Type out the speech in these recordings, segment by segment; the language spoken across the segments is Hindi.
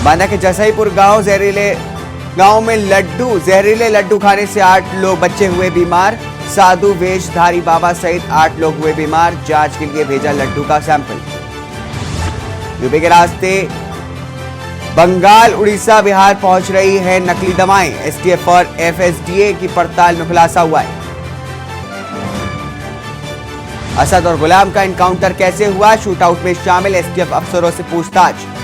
बांदा के जसईपुर गांव में जहरीले लड्डू खाने से 8 लोग बच्चे हुए बीमार। साधु वेशधारी बाबा सहित 8 लोग हुए बीमार। जांच के लिए भेजा लड्डू का सैंपल। यूपी के रास्ते बंगाल, उड़ीसा, बिहार पहुंच रही है नकली दवाएं। एसटीएफ और एफएसडीए की पड़ताल में खुलासा हुआ है। असद और गुलाम का एनकाउंटर कैसे हुआ? शूटआउट में शामिल एसटीएफ अफसरों से पूछताछ।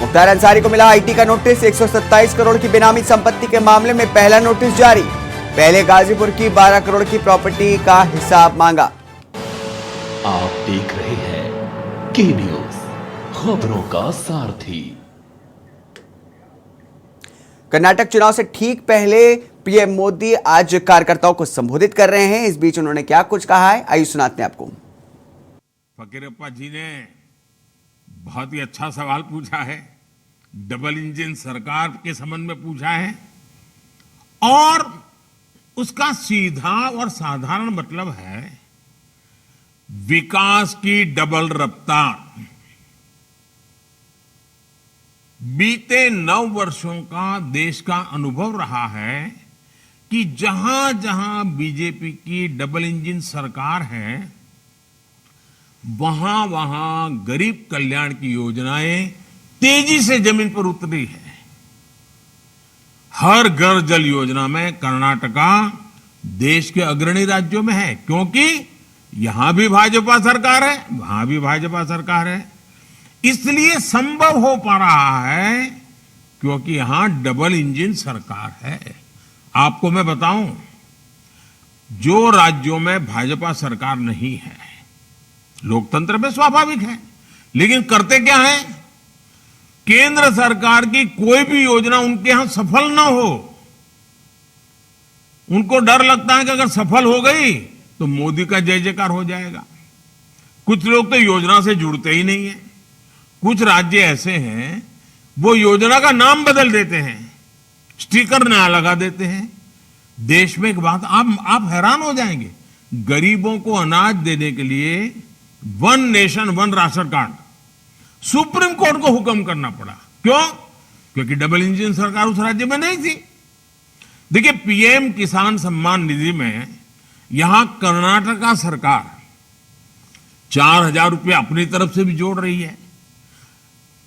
मुख्तार अंसारी को मिला आईटी का नोटिस। 127 करोड़ की बेनामी संपत्ति के मामले में पहला नोटिस जारी। पहले गाजीपुर की 12 करोड़ की प्रॉपर्टी का हिसाब मांगा। आप देख रहे हैं के न्यूज, खबरों का सारथी। कर्नाटक चुनाव से ठीक पहले पीएम मोदी आज कार्यकर्ताओं को संबोधित कर रहे हैं। इस बीच उन्होंने क्या कुछ कहा है, आइए सुनाते हैं आपको। फकीरप्पा जी ने बहुत ही अच्छा सवाल पूछा है। डबल इंजन सरकार के संबंध में पूछा है और उसका सीधा और साधारण मतलब है विकास की डबल रफ्तार। बीते 9 वर्षों का देश का अनुभव रहा है कि जहां जहां बीजेपी की डबल इंजन सरकार है वहां वहां गरीब कल्याण की योजनाएं तेजी से जमीन पर उतरी है। हर घर जल योजना में कर्नाटका देश के अग्रणी राज्यों में है, क्योंकि यहां भी भाजपा सरकार है, वहां भी भाजपा सरकार है। इसलिए संभव हो पा रहा है क्योंकि यहां डबल इंजन सरकार है। आपको मैं बताऊं, जो राज्यों में भाजपा सरकार नहीं है, लोकतंत्र में स्वाभाविक है, लेकिन करते क्या है? केंद्र सरकार की कोई भी योजना उनके यहां सफल ना हो, उनको डर लगता है कि अगर सफल हो गई तो मोदी का जय जयकार हो जाएगा। कुछ लोग तो योजना से जुड़ते ही नहीं है। कुछ राज्य ऐसे हैं वो योजना का नाम बदल देते हैं, स्टिकर नया लगा देते हैं। देश में एक बात आप हैरान हो जाएंगे, गरीबों को अनाज देने के लिए 1 nation 1 ration card supreme court को हुक्म करना पड़ा। क्यों? क्योंकि डबल इंजन सरकार उस राज्य में नहीं थी। देखिए, पीएम किसान सम्मान निधि में यहां कर्नाटका सरकार 4,000 रुपये अपनी तरफ से भी जोड़ रही है।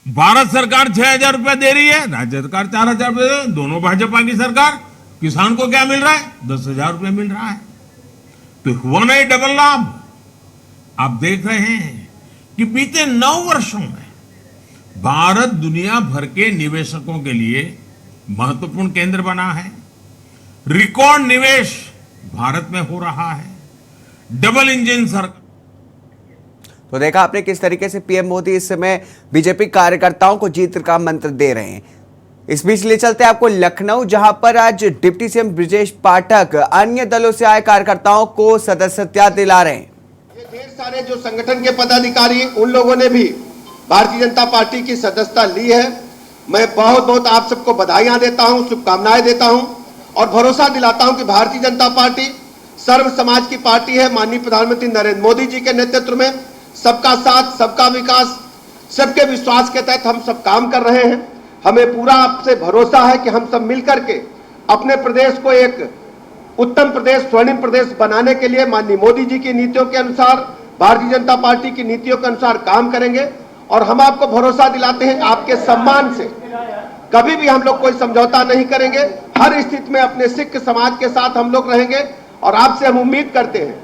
भारत सरकार 6,000 रुपया दे रही है, राज्य सरकार 4,000 रुपये, दोनों भाजपा की सरकार। किसान को क्या मिल रहा है? 10,000 रुपये मिल रहा है। तो हुआ नहीं डबल लाभ। आप देख रहे हैं कि बीते 9 वर्षों में भारत दुनिया भर के निवेशकों के लिए महत्वपूर्ण केंद्र बना है। रिकॉर्ड निवेश भारत में हो रहा है। डबल इंजन सरकार। तो देखा आपने किस तरीके से पीएम मोदी इस समय बीजेपी कार्यकर्ताओं को जीत का मंत्र दे रहे हैं। इस बीच ले चलते हैं आपको लखनऊ, जहां पर आज डिप्टी सीएम ब्रजेश पाठक अन्य दलों से आए कार्यकर्ताओं को सदस्यता दिला रहे हैं। ढेर सारे जो संगठन के पदाधिकारी, उन लोगों ने भी भारतीय जनता पार्टी की सदस्यता ली है। मैं बहुत बहुत आप सबको बधाइयां देता हूं, शुभकामनाएं देता हूं और भरोसा दिलाता हूं कि भारतीय जनता पार्टी सर्व समाज की पार्टी है। माननीय प्रधानमंत्री नरेंद्र मोदी जी के नेतृत्व में सबका साथ, सबका विकास, सबके विश्वास के तहत हम सब काम कर रहे हैं। हमें पूरा आपसे भरोसा है कि हम सब मिलकर के अपने प्रदेश को एक उत्तम प्रदेश, स्वर्णिम प्रदेश बनाने के लिए माननीय मोदी जी की नीतियों के अनुसार, भारतीय जनता पार्टी की नीतियों के अनुसार काम करेंगे। और हम आपको भरोसा दिलाते हैं आपके सम्मान से कभी भी हम लोग कोई समझौता नहीं करेंगे। हर स्थिति में अपने सिख समाज के साथ हम लोग रहेंगे और आपसे हम उम्मीद करते हैं,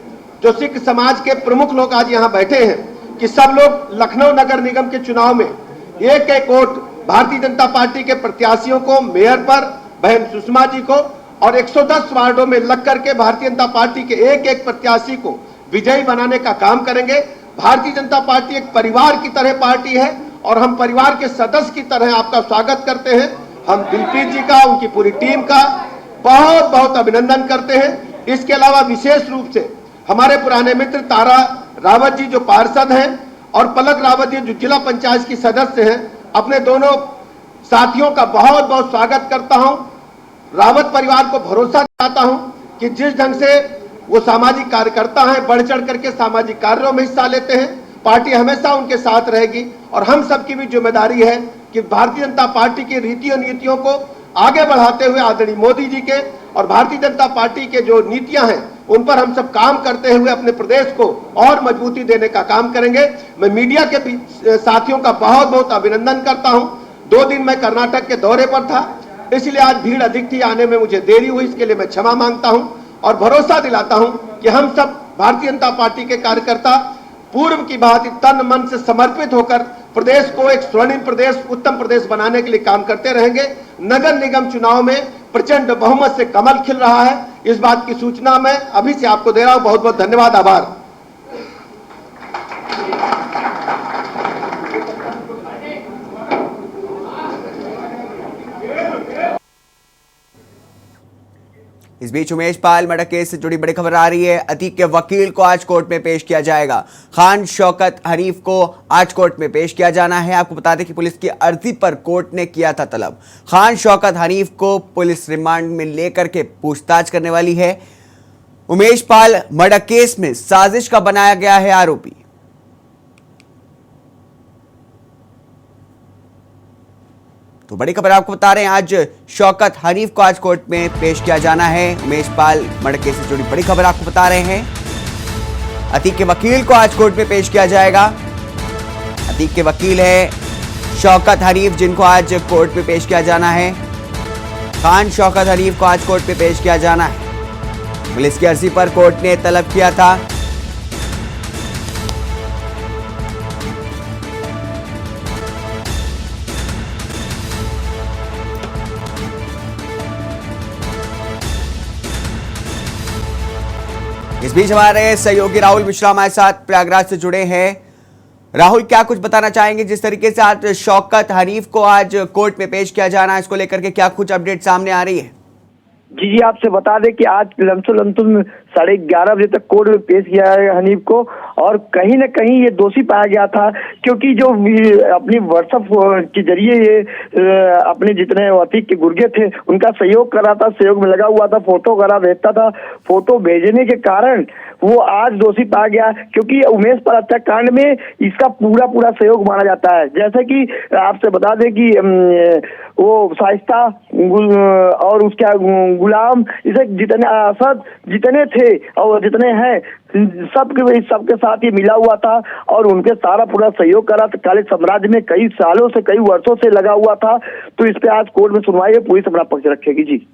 जो सिख समाज के प्रमुख लोग आज यहाँ बैठे हैं, कि सब लोग लखनऊ नगर निगम के चुनाव में एक एक वोट भारतीय जनता पार्टी के प्रत्याशियों को, मेयर पर बहन सुषमा जी को, और 110 वार्डों में लग करके भारतीय जनता पार्टी के एक एक प्रत्याशी को विजयी बनाने का काम करेंगे। भारतीय जनता पार्टी एक परिवार की तरह पार्टी है और हम परिवार के सदस्य की तरह आपका स्वागत करते हैं। हम दिलप्रीत जी का, उनकी पूरी टीम का बहुत बहुत अभिनंदन करते हैं। इसके अलावा विशेष रूप से हमारे पुराने मित्र तारा रावत जी जो पार्षद हैं और पलक रावत जी जो जिला पंचायत की सदस्य हैं, अपने दोनों साथियों का बहुत बहुत स्वागत करता हूं। रावत परिवार को भरोसा दिलाता हूं कि जिस ढंग से वो सामाजिक कार्यकर्ता हैं, बढ़ चढ़ करके सामाजिक कार्यों में हिस्सा लेते हैं। पार्टी हमेशा उनके साथ रहेगी और हम सबकी भी जिम्मेदारी है कि भारतीय जनता पार्टी की रीतियों नीतियों को आगे बढ़ाते हुए आदरणीय मोदी जी के और भारतीय जनता पार्टी के जो नीतियां हैं उन पर हम सब काम करते हुए अपने प्रदेश को और मजबूती देने का काम करेंगे। मैं मीडिया के साथियों का बहुत बहुत अभिनंदन करता हूं। 2 दिन मैं कर्नाटक के दौरे पर था, इसलिए आज भीड़ अधिक थी, आने में मुझे देरी हुई, इसके लिए मैं क्षमा मांगता हूं और भरोसा दिलाता हूं कि हम सब भारतीय जनता पार्टी के कार्यकर्ता पूर्व की भांति तन मन से समर्पित होकर प्रदेश को एक स्वर्णिम प्रदेश, उत्तम प्रदेश बनाने के लिए काम करते रहेंगे। नगर निगम चुनाव में प्रचंड बहुमत से कमल खिल रहा है, इस बात की सूचना मैं अभी से आपको दे रहा हूं। बहुत बहुत धन्यवाद, आभार। इस बीच उमेश पाल मर्डर केस से जुड़ी बड़ी खबर आ रही है। अतीक के वकील को आज कोर्ट में पेश किया जाएगा। खान शौकत हनीफ को आज कोर्ट में पेश किया जाना है। आपको बता दें कि पुलिस की अर्जी पर कोर्ट ने किया था तलब। खान शौकत हनीफ को पुलिस रिमांड में लेकर के पूछताछ करने वाली है। उमेश पाल मर्डर केस में साजिश का बनाया गया है आरोपी। तो बड़ी खबर आपको बता रहे हैं, आज शौकत हनीफ को आज कोर्ट में पेश किया जाना है। उमेश पाल मर्डर केस से जुड़ी बड़ी खबर आपको बता रहे हैं। अतीक के वकील को आज कोर्ट में पेश किया जाएगा। अतीक के वकील है शौकत हनीफ, जिनको आज कोर्ट में पेश किया जाना है। खान शौकत हनीफ को आज कोर्ट में पेश किया जाना है। पुलिस की अर्जी पर कोर्ट ने तलब किया था। इस बीच हमारे सहयोगी राहुल मिश्रा हमारे साथ प्रयागराज से जुड़े हैं। राहुल, क्या कुछ बताना चाहेंगे? जिस तरीके से आज शौकत हनीफ को आज कोर्ट में पेश किया जाना है, इसको लेकर के क्या कुछ अपडेट सामने आ रही है? जी, आपसे बता दें कि आज लमसम 11:30 बजे तक कोर्ट में पेश किया है हनीफ को, और कहीं न कहीं ये दोषी पाया गया था, क्योंकि जो अपनी व्हाट्सएप के जरिए ये अपने जितने अतीक के गुर्गे थे उनका सहयोग कर रहा था, सहयोग में लगा हुआ था, फोटो करा भेजता था। फोटो भेजने के कारण वो आज दोषी पाया गया, क्योंकि उमेश पाल हत्याकांड में इसका पूरा सहयोग माना जाता है। जैसे कि आपसे बता दें कि वो शाइस्ता और उसका गुलाम, इसे जितने असद जितने थे और जितने हैं सबके साथ ये मिला हुआ था और उनके सारा पूरा सहयोग करा। तो काले साम्राज्य में कई सालों से, कई वर्षों से लगा हुआ था। तो इस पे आज कोर्ट में सुनवाई है, पुलिस अपना पक्ष रखेगी।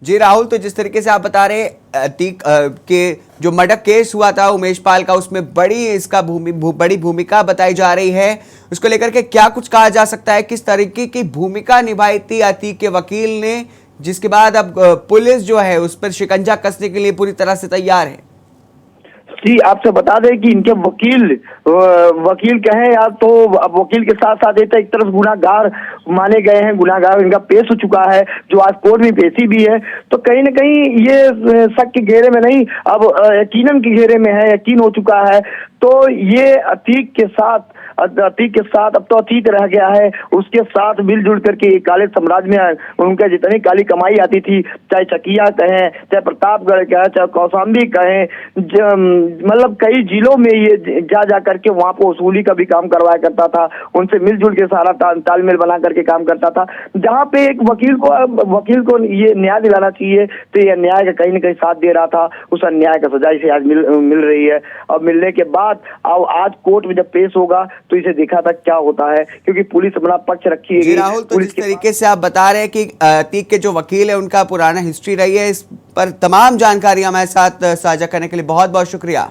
जी राहुल, तो जिस तरीके से आप बता रहे अतीक के जो मर्डर केस हुआ था उमेश पाल का, उसमें बड़ी भूमिका बताई जा रही है, उसको लेकर के क्या कुछ कहा जा सकता है? किस तरीके की भूमिका निभाई थी अतीक के वकील ने, जिसके बाद अब पुलिस जो है उस पर शिकंजा कसने के लिए पूरी तरह से तैयार है? जी, आपसे बता दें कि इनके वकील कहें या तो अब वकील के साथ साथ एक तरफ गुनाहगार माने गए हैं, गुनाहगार इनका पेश हो चुका है, जो आज कोर्ट में पेशी भी है। तो कहीं न कहीं ये शक के घेरे में नहीं, अब यकीनन के घेरे में है, यकीन हो चुका है। तो ये अतीक के साथ अब तो अतीत रह गया है, उसके साथ मिलजुल करके काले साम्राज्य में उनके जितनी काली कमाई आती थी, चाहे चकिया कहें, चाहे प्रतापगढ़ कहें, चाहे कौशाम्बी कहें, मतलब कई जिलों में ये जा करके वहां पर वसूली का भी काम करवाया करता था। उनसे मिलजुल के सारा तालमेल बना करके काम करता था। जहाँ पे एक वकील को ये न्याय दिलाना चाहिए, तो ये न्याय का कहीं न कहीं साथ दे रहा था। उस अन्याय का सजा इसे आज मिल रही है। और मिलने के बाद आज कोर्ट में जब पेश होगा तो इसे देखा था क्या होता है, क्योंकि पुलिस अपना पक्ष रखी है। राहुल, तो जिस तरीके से आप बता रहे हैं कि अतीक के जो वकील है उनका पुराना हिस्ट्री रही है, इस पर तमाम जानकारी हमारे साथ साझा करने के लिए बहुत बहुत शुक्रिया।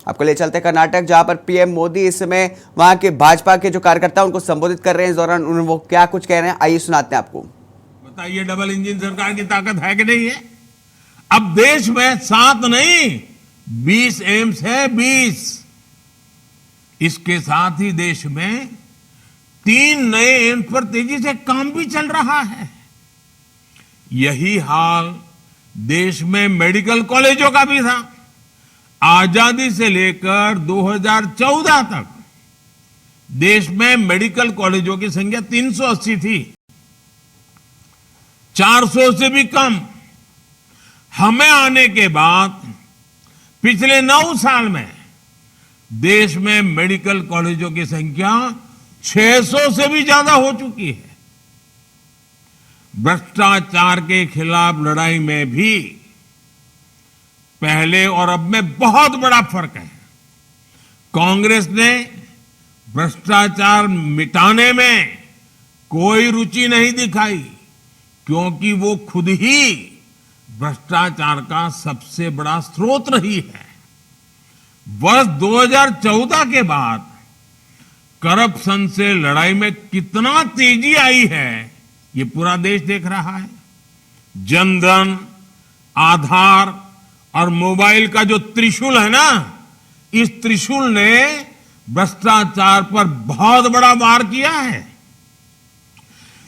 आपको ले चलते कर्नाटक, जहां पर पीएम मोदी इस समय वहां के भाजपा के जो कार्यकर्ता उनको संबोधित कर रहे हैं। इस दौरान उन्होंने वो क्या कुछ कह रहे हैं, आइए सुनाते हैं आपको। बताइए, डबल इंजन सरकार की ताकत है कि नहीं है? अब देश में 7 नहीं 20 एम्स है, 20। इसके साथ ही देश में 3 नए एम्स पर तेजी से काम भी चल रहा है। यही हाल देश में मेडिकल कॉलेजों का भी था। आजादी से लेकर 2014 तक देश में मेडिकल कॉलेजों की संख्या 380 थी। 400 से भी कम। हमें आने के बाद पिछले 9 साल में देश में मेडिकल कॉलेजों की संख्या 600 से भी ज्यादा हो चुकी है। भ्रष्टाचार के खिलाफ लड़ाई में भी पहले और अब में बहुत बड़ा फर्क है। कांग्रेस ने भ्रष्टाचार मिटाने में कोई रुचि नहीं दिखाई, क्योंकि वो खुद ही भ्रष्टाचार का सबसे बड़ा स्रोत रही है। वर्ष 2014 के बाद करप्शन से लड़ाई में कितना तेजी आई है, ये पूरा देश देख रहा है। जनधन, आधार और मोबाइल का जो त्रिशूल है ना, इस त्रिशूल ने भ्रष्टाचार पर बहुत बड़ा वार किया है।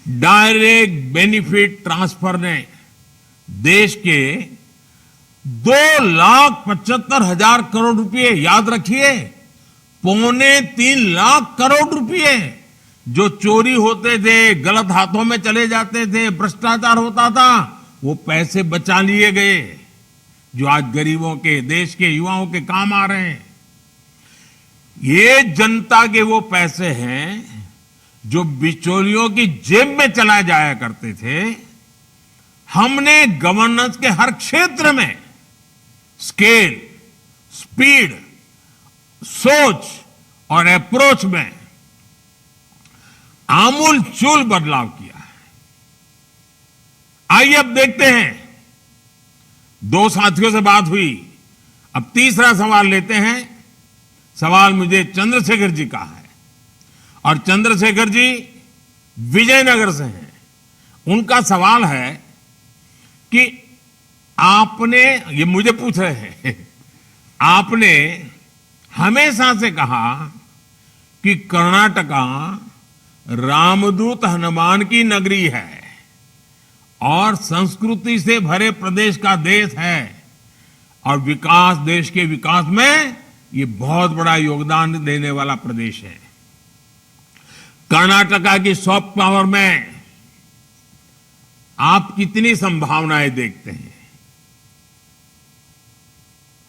डायरेक्ट बेनिफिट ट्रांसफर ने देश के 2,75,000 करोड़ रुपए, याद रखिए 2.25 लाख करोड़ रुपए जो चोरी होते थे, गलत हाथों में चले जाते थे, भ्रष्टाचार होता था, वो पैसे बचा लिए गए, जो आज गरीबों के, देश के युवाओं के काम आ रहे हैं। ये जनता के वो पैसे हैं जो बिचौलियों की जेब में चला जाया करते थे। हमने गवर्नेंस के हर क्षेत्र में स्केल, स्पीड, सोच और अप्रोच में आमूलचूल बदलाव किया है। आइए अब देखते हैं, 2 साथियों से बात हुई, अब तीसरा सवाल लेते हैं। सवाल मुझे चंद्रशेखर जी का है और चंद्रशेखर जी विजयनगर से हैं। उनका सवाल है कि आपने, ये मुझे पूछ रहे हैं, आपने हमेशा से कहा कि कर्नाटका रामदूत हनुमान की नगरी है और संस्कृति से भरे प्रदेश का देश है और विकास, देश के विकास में ये बहुत बड़ा योगदान देने वाला प्रदेश है। कर्नाटका की सॉफ्ट पावर में आप कितनी संभावनाएं देखते हैं?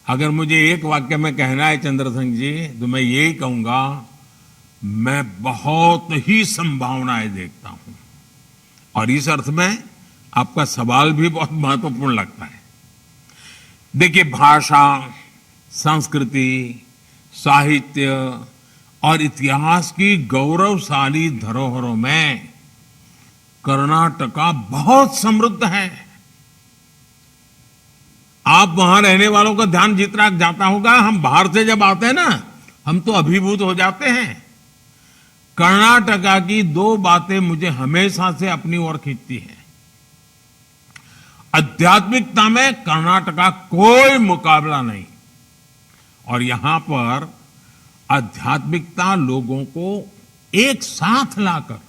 अगर मुझे एक वाक्य में कहना है चंद्रशेखर जी, तो मैं यही कहूंगा, मैं बहुत ही संभावनाएं देखता हूं। और इस अर्थ में आपका सवाल भी बहुत महत्वपूर्ण लगता है। देखिए, भाषा, संस्कृति, साहित्य और इतिहास की गौरवशाली धरोहरों में कर्नाटका बहुत समृद्ध है। आप वहां रहने वालों का ध्यान जितना जाता होगा, हम बाहर से जब आते हैं ना, हम तो अभिभूत हो जाते हैं। कर्नाटका की 2 बातें मुझे हमेशा से अपनी ओर खींचती हैं। आध्यात्मिकता में कर्नाटका कोई मुकाबला नहीं, और यहां पर आध्यात्मिकता लोगों को एक साथ लाकर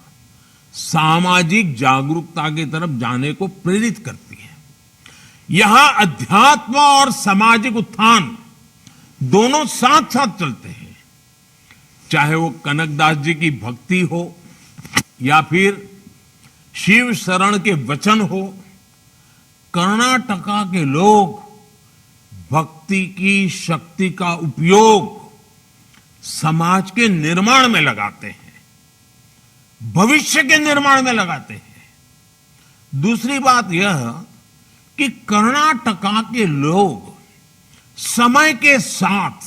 सामाजिक जागरूकता की तरफ जाने को प्रेरित करती है। यहां अध्यात्म और सामाजिक उत्थान दोनों साथ साथ चलते हैं। चाहे वो कनकदास जी की भक्ति हो या फिर शिव शरण के वचन हो, कर्नाटका के लोग भक्ति की शक्ति का उपयोग समाज के निर्माण में लगाते हैं, भविष्य के निर्माण में लगाते हैं। दूसरी बात यह कि कर्नाटका के लोग समय के साथ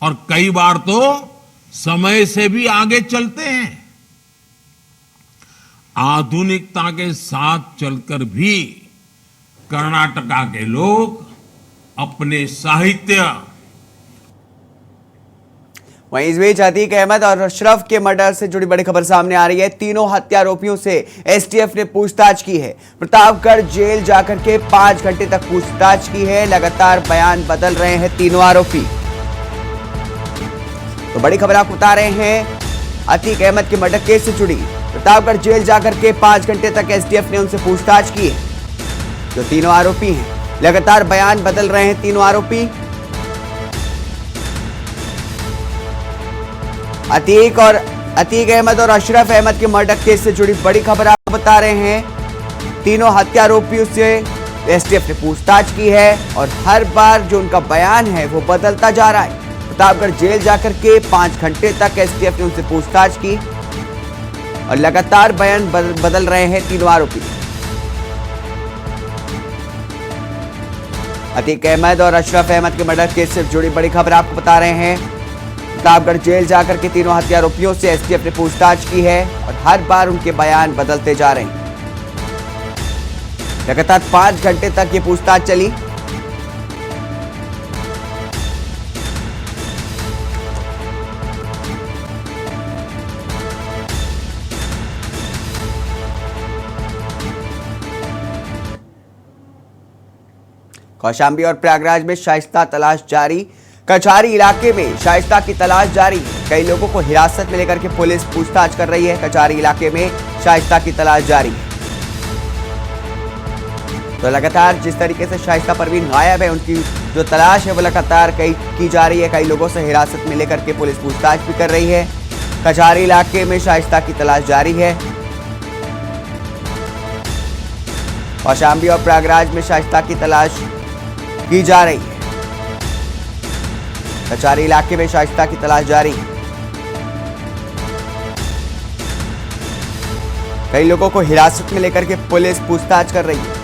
और कई बार तो समय से भी आगे चलते हैं। आधुनिकता के साथ चलकर भी कर्नाटका के लोग अपने साहित्य। वहीं इस बीच अतीक अहमद और अशरफ के मर्डर से जुड़ी बड़ी खबर सामने आ रही है। तीनों हत्यारोपियों से एसटीएफ ने पूछताछ की है। प्रतापगढ़ जेल जाकर के 5 घंटे तक पूछताछ की है। लगातार बयान बदल रहे हैं तीनों आरोपी। तो बड़ी खबर आपको बता रहे हैं अतीक अहमद के मर्डर केस से जुड़ी। प्रतापगढ़ जेल जाकर के 5 घंटे तक एसटीएफ ने उनसे पूछताछ की है। जो तीनों आरोपी हैं, लगातार बयान बदल रहे हैं तीनों आरोपी। अतीक अहमद और अशरफ अहमद के मर्डर केस से जुड़ी बड़ी खबर आपको बता रहे हैं। तीनों हत्यारोपियों से एसटीएफ ने पूछताछ की है और हर बार जो उनका बयान है वो बदलता जा रहा है। प्रतापगढ़ जेल जाकर के 5 घंटे तक एसटीएफ ने उनसे पूछताछ की और लगातार बयान बदल रहे हैं तीनों आरोपी। अतीक अहमद और अशरफ अहमद के मर्डर केस से जुड़ी बड़ी खबर आपको बता रहे हैं। प्रतापगढ़ जेल जाकर के तीनों हत्यारोपियों से एसटीएफ ने पूछताछ की है और हर बार उनके बयान बदलते जा रहे हैं। लगातार 5 घंटे तक ये पूछताछ चली। कौशाम्बी और प्रयागराज में शाइस्ता तलाश जारी। कचहरी इलाके में शाइस्ता की तलाश जारी। कई लोगों को हिरासत में लेकर के पुलिस पूछताछ कर रही है। कचहरी इलाके में शाइस्ता की तलाश जारी है। तो लगातार जिस तरीके से शाइस्ता परवीन गायब है, उनकी जो तलाश है वो लगातार की जा रही है। कई लोगों से हिरासत में लेकर के पुलिस पूछताछ भी कर रही है। कचहरी इलाके में शाइस्ता की तलाश जारी है। कौशाम्बी और प्रयागराज में शाइस्ता की तलाश की जा रही है। कचहरी इलाके में शाइस्ता की तलाश जारी। कई लोगों को हिरासत में लेकर के पुलिस पूछताछ कर रही है।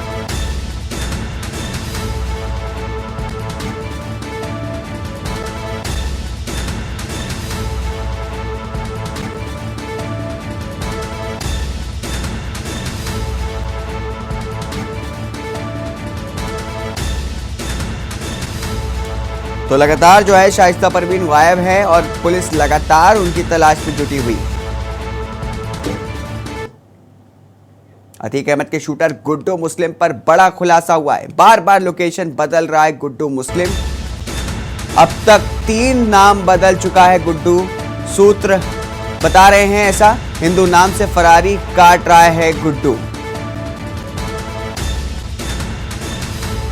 तो लगातार जो है शाइस्ता परवीन गायब है और पुलिस लगातार उनकी तलाश में जुटी हुई है। अतीक अहमद के शूटर गुड्डू मुस्लिम पर बड़ा खुलासा हुआ है। बार बार लोकेशन बदल रहा है गुड्डू मुस्लिम। अब तक 3 नाम बदल चुका है गुड्डू। सूत्र बता रहे हैं ऐसा। हिंदू नाम से फरारी काट रहा है गुड्डू।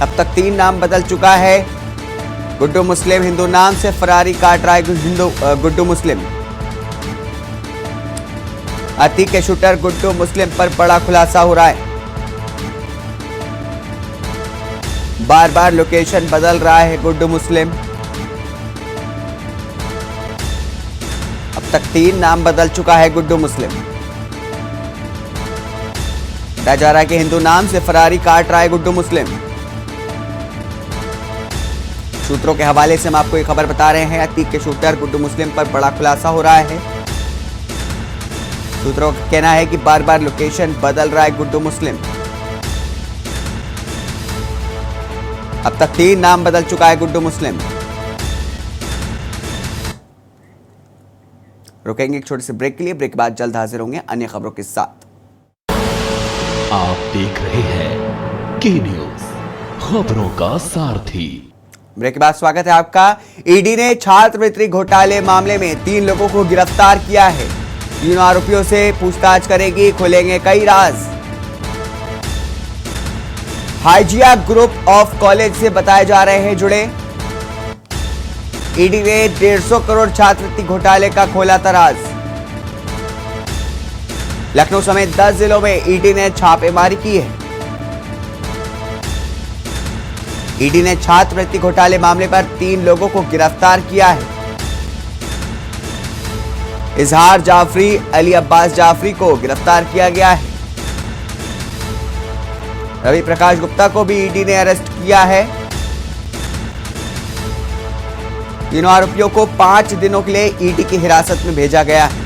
अब तक 3 नाम बदल चुका है गुड्डू मुस्लिम। हिंदू नाम से फरारी काट रहा है गुड्डू मुस्लिम। अतीक के शूटर गुड्डू मुस्लिम पर बड़ा खुलासा हो रहा है। बार बार लोकेशन बदल रहा है गुड्डू मुस्लिम। अब तक 3 नाम बदल चुका है गुड्डू मुस्लिम। बताया जा रहा है कि हिंदू नाम से फरारी काट रहा है गुड्डू मुस्लिम। सूत्रों के हवाले से हम आपको ये खबर बता रहे हैं। अतीक के शूटर गुड्डू मुस्लिम पर बड़ा खुलासा हो रहा है। सूत्रों का कहना है कि बार बार लोकेशन बदल रहा है गुड्डू मुस्लिम। अब तक 3 नाम बदल चुका है गुड्डू मुस्लिम। रुकेंगे एक छोटे से ब्रेक के लिए। ब्रेक के बाद जल्द हाजिर होंगे अन्य खबरों के साथ। आप देख रहे हैं के न्यूज, खबरों का सारथी। ब्रेक के बाद स्वागत है आपका। ईडी ने छात्रवृत्ति घोटाले मामले में 3 लोगों को गिरफ्तार किया है। तीनों आरोपियों से पूछताछ करेगी, खुलेंगे कई राज। हाइजिया ग्रुप ऑफ कॉलेज से बताए जा रहे हैं जुड़े। ईडी ने 150 करोड़ छात्रवृत्ति घोटाले का खोला तराज। लखनऊ समेत 10 जिलों में ईडी ने छापेमारी की है। ईडी ने छात्रवृत्ति घोटाले मामले पर 3 लोगों को गिरफ्तार किया है। इजहार जाफरी, अली अब्बास जाफरी को गिरफ्तार किया गया है। रवि प्रकाश गुप्ता को भी ईडी ने अरेस्ट किया है। तीनों आरोपियों को 5 दिनों के लिए ईडी की हिरासत में भेजा गया है।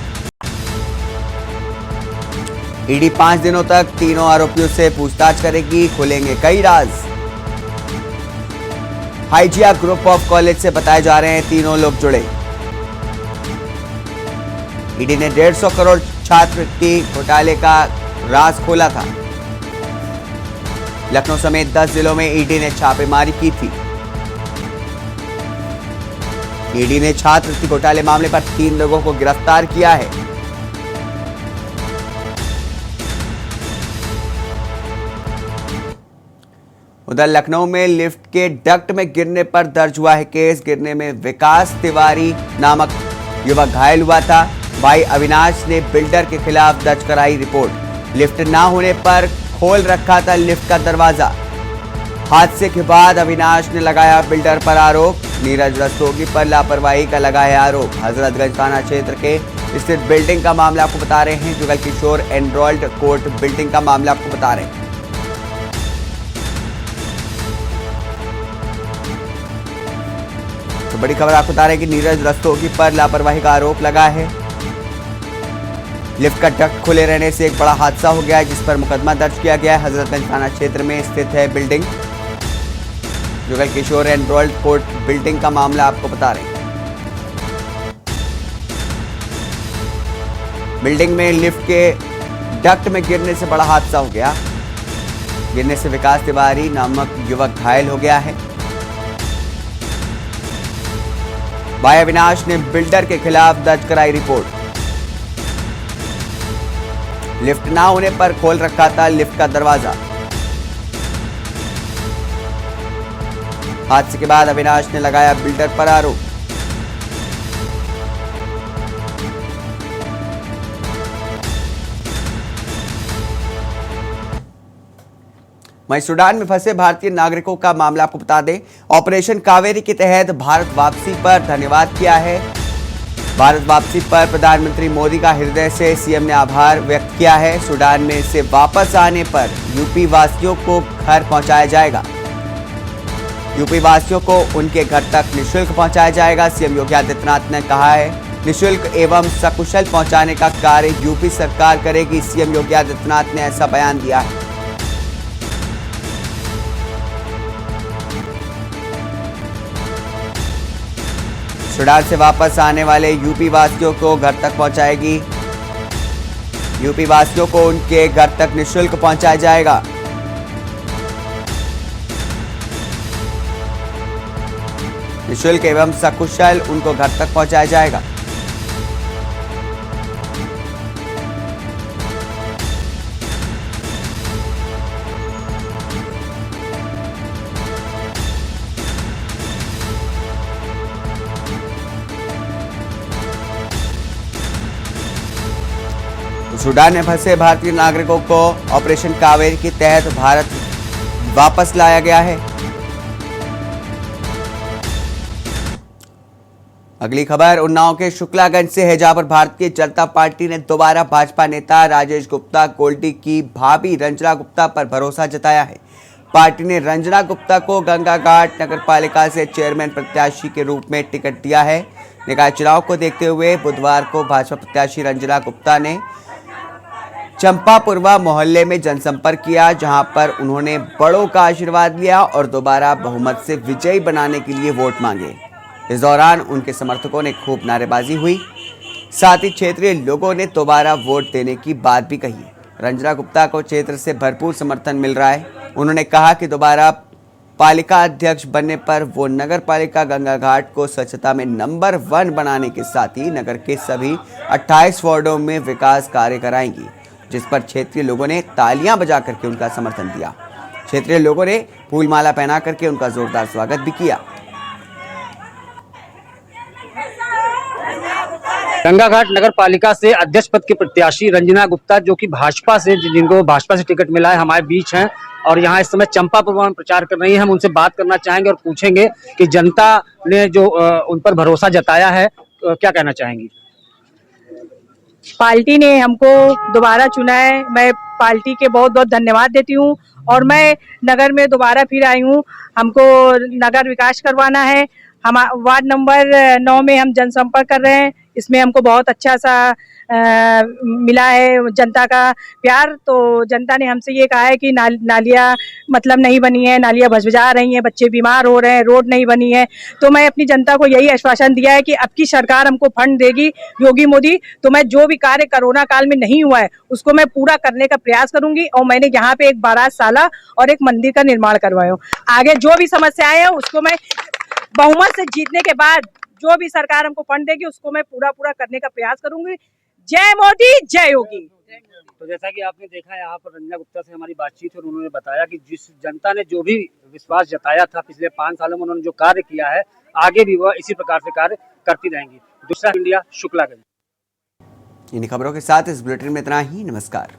ईडी 5 दिनों तक तीनों आरोपियों से पूछताछ करेगी, खुलेंगे कई राज। हाइजिया ग्रुप ऑफ कॉलेज से बताए जा रहे हैं तीनों लोग जुड़े। ईडी ने 150 करोड़ छात्रवृत्ति घोटाले का राज खोला था। लखनऊ समेत 10 जिलों में ईडी ने छापेमारी की थी। ईडी ने छात्रवृत्ति घोटाले मामले पर 3 लोगों को गिरफ्तार किया है। उधर लखनऊ में लिफ्ट के डक्ट में गिरने पर दर्ज हुआ है केस। गिरने में विकास तिवारी नामक युवक घायल हुआ था। भाई अविनाश ने बिल्डर के खिलाफ दर्ज कराई रिपोर्ट। लिफ्ट ना होने पर खोल रखा था लिफ्ट का दरवाजा। हादसे के बाद अविनाश ने लगाया बिल्डर पर आरोप। नीरज रस्तोगी पर लापरवाही का लगाया आरोप। हजरतगंज थाना क्षेत्र के स्थित बिल्डिंग का मामला आपको बता रहे हैं। Jugal Kishore enrolled court building का मामला आपको बता रहे हैं। तो बड़ी खबर आपको बता रहे हैं कि नीरज रस्तोगी पर लापरवाही का आरोप लगा है। लिफ्ट का डक्ट खुले रहने से एक बड़ा हादसा हो गया है, जिस पर मुकदमा दर्ज किया गया है। हजरतगंज थाना क्षेत्र में स्थित है building. Jugal Kishore enrolled court building का मामला आपको बता रहे हैं। बिल्डिंग में लिफ्ट के डक्ट में गिरने से बड़ा हादसा हो गया। गिरने से विकास तिवारी नामक युवक घायल हो गया है। भाई अविनाश ने बिल्डर के खिलाफ दर्ज कराई रिपोर्ट। लिफ्ट ना होने पर खोल रखा था लिफ्ट का दरवाजा। हादसे के बाद अविनाश ने लगाया बिल्डर पर आरोप। वहीं सूडान में फंसे भारतीय नागरिकों का मामला आपको बता दें। ऑपरेशन कावेरी के तहत भारत वापसी पर धन्यवाद किया है। भारत वापसी पर प्रधानमंत्री मोदी का हृदय से सीएम ने आभार व्यक्त किया है। सूडान में से वापस आने पर यूपी वासियों को घर पहुंचाया जाएगा। यूपी वासियों को उनके घर तक निःशुल्क पहुंचाया जाएगा। सीएम योगी आदित्यनाथ ने कहा है निःशुल्क एवं सकुशल पहुंचाने का कार्य यूपी सरकार करेगी। सीएम योगी आदित्यनाथ ने ऐसा बयान दिया है। सूडान से वापस आने वाले यूपी वासियों को घर तक पहुंचाएगी। यूपी वासियों को उनके घर तक निःशुल्क पहुंचाया जाएगा। निःशुल्क एवं सकुशल उनको घर तक पहुंचाया जाएगा। सूडान में फंसे भारतीय नागरिकों को ऑपरेशन कावेरी के तहत भारत वापस लाया गया है। अगली खबर उन्नाव के शुक्लागंज से है, जहां पर भारतीय जनता पार्टी ने दोबारा भाजपा नेता राजेश गुप्ता गोल्डी की भाभी रंजना गुप्ता पर भरोसा जताया है। पार्टी ने रंजना गुप्ता को गंगा घाट नगर पालिका से चेयरमैन प्रत्याशी के रूप में टिकट दिया है। निकाय चुनाव को देखते हुए बुधवार को भाजपा प्रत्याशी रंजना गुप्ता ने चंपापुरवा मोहल्ले में जनसंपर्क किया, जहां पर उन्होंने बड़ों का आशीर्वाद लिया और दोबारा बहुमत से विजयी बनाने के लिए वोट मांगे। इस दौरान उनके समर्थकों ने खूब नारेबाजी हुई। साथ ही क्षेत्रीय लोगों ने दोबारा वोट देने की बात भी कही। रंजना गुप्ता को क्षेत्र से भरपूर समर्थन मिल रहा है। उन्होंने कहा कि दोबारा पालिका अध्यक्ष बनने पर वो नगर पालिका गंगा घाट को स्वच्छता में नंबर 1 बनाने के साथ ही नगर के सभी 28 वार्डों में विकास कार्य कराएंगी, जिस पर क्षेत्रीय लोगों ने तालियां बजा करके उनका समर्थन दिया। क्षेत्रीय लोगों ने फूलमाला पहना करके उनका जोरदार स्वागत भी किया। गंगा घाट नगर पालिका से अध्यक्ष पद के प्रत्याशी रंजना गुप्ता, जो कि भाजपा से, जिनको भाजपा से टिकट मिला है, हमारे बीच हैं और यहाँ इस समय चंपापुरवा में प्रचार कर रही है। हम उनसे बात करना चाहेंगे और पूछेंगे कि जनता ने जो उन पर भरोसा जताया है, क्या कहना चाहेंगी? पार्टी ने हमको दोबारा चुना है, मैं पार्टी के बहुत बहुत धन्यवाद देती हूँ। और मैं नगर में दोबारा फिर आई हूँ। हमको नगर विकास करवाना है। हम वार्ड नंबर 9 में हम जनसंपर्क कर रहे हैं। इसमें हमको बहुत अच्छा सा मिला है जनता का प्यार। तो जनता ने हमसे ये कहा है कि नालियाँ मतलब नहीं बनी है, नालियाँ भसभसा रही हैं, बच्चे बीमार हो रहे हैं, रोड नहीं बनी है। तो मैं अपनी जनता को यही आश्वासन दिया है कि अब की सरकार हमको फंड देगी, योगी मोदी, तो मैं जो भी कार्य कोरोना काल में नहीं हुआ है उसको मैं पूरा करने का प्रयास करूंगी। और मैंने यहाँ पे एक बारातशाला और एक मंदिर का निर्माण करवाया। आगे जो भी समस्याएं हैं उसको मैं बहुमत से जीतने के बाद जो भी सरकार हमको फंड देगी उसको मैं पूरा करने का प्रयास करूंगी। जय मोदी, जय योगी। तो जैसा कि आपने देखा, यहाँ पर रंजना गुप्ता से हमारी बातचीत और उन्होंने बताया कि जिस जनता ने जो भी विश्वास जताया था पिछले 5 सालों में, उन्होंने जो कार्य किया है, आगे भी वह इसी प्रकार से कार्य करती रहेंगी। दूसरा इंडिया, शुक्लागंज। इन खबरों के साथ इस बुलेटिन में इतना ही। नमस्कार।